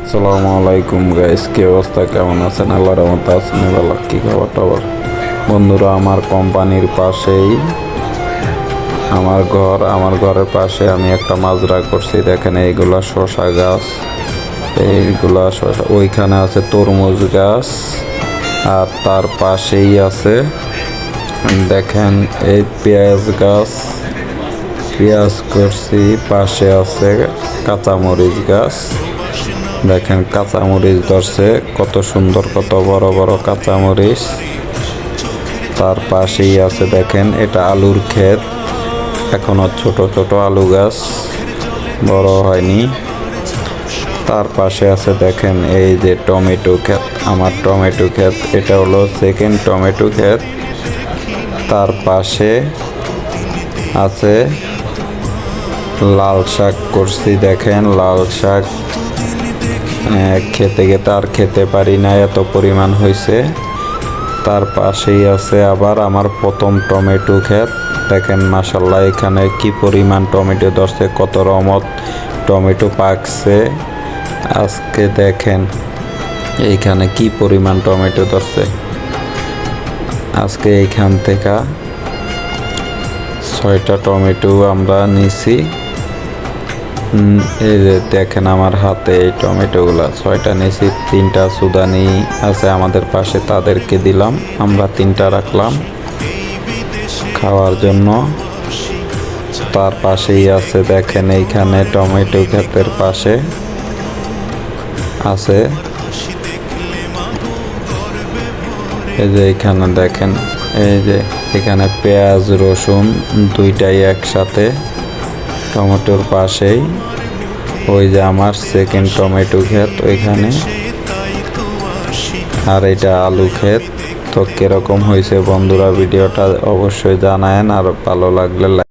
আসসালামু আলাইকুম গাইস, কি অবস্থা, কেমন আছেন? আল্লাহর রহমতে আছেন ভালো। কি খবর টবর বন্ধুরা? আমার কোম্পানির পাশেই আমার ঘরের পাশে আমি একটা মাজরা করছি। দেখেন এইগুলা শসা গাছ, এইগুলা শসা। ওইখানে আছে তরমুজ গাছ, আর তার পাশেই আছে দেখেন এই পেঁয়াজ গাছ। পেঁয়াজ করছি, পাশে আছে কাঁচামরিচ গাছ। দেখেন কাঁচামরিচ ধরছে, কত সুন্দর, কত বড় বড় কাঁচামরিচ। তার পাশেই আছে দেখেন এটা আলুর ক্ষেত, এখনো ছোট ছোট আলু গাছ, বড় হয়নি। তার পাশে আছে দেখেন এই যে টমেটো ক্ষেত, আমার টমেটো ক্ষেত। এটা হলো সেকেন্ড টমেটো ক্ষেত। তার পাশে আছে লাল শাক করছি। দেখেন লাল শাক খেতে খেতে আর খেতে পারি না, এত পরিমাণ হয়েছে। তার পাশেই আছে আবার আমার প্রথম টমেটো ক্ষেত। দেখেন মাশাল্লাহ, এখানে কি পরিমাণ টমেটো ধরছে, কত রকম টমেটো পাকছে আজকে। দেখেন এইখানে কি পরিমাণ টমেটো ধরছে আজকে। এইখান থেকে 6টা টমেটো আমরা নিছি। এই যে দেখেন আমার হাতে এই টমেটোগুলা 6টা নিয়েছি। 3টা সুদানি আছে আমাদের পাশে, তাদেরকে দিলাম। আমরা 3টা রাখলাম খাওয়ার জন্য। তার পাশেই আছে দেখেন এইখানে টমেটো ক্ষেতের পাশে আছে এই যে এইখানে দেখেন, এই যে এখানে পেঁয়াজ রসুন দুইটাই একসাথে টমেটোর পাশেই। ওই যে আমার সেকেন্ড টমেটো ক্ষেত ওইখানে, আর এটা আলু ক্ষেত। তো কিরকম হয়েছে বন্ধুরা ভিডিওটা অবশ্যই জানায়েন, আর ভালো লাগলে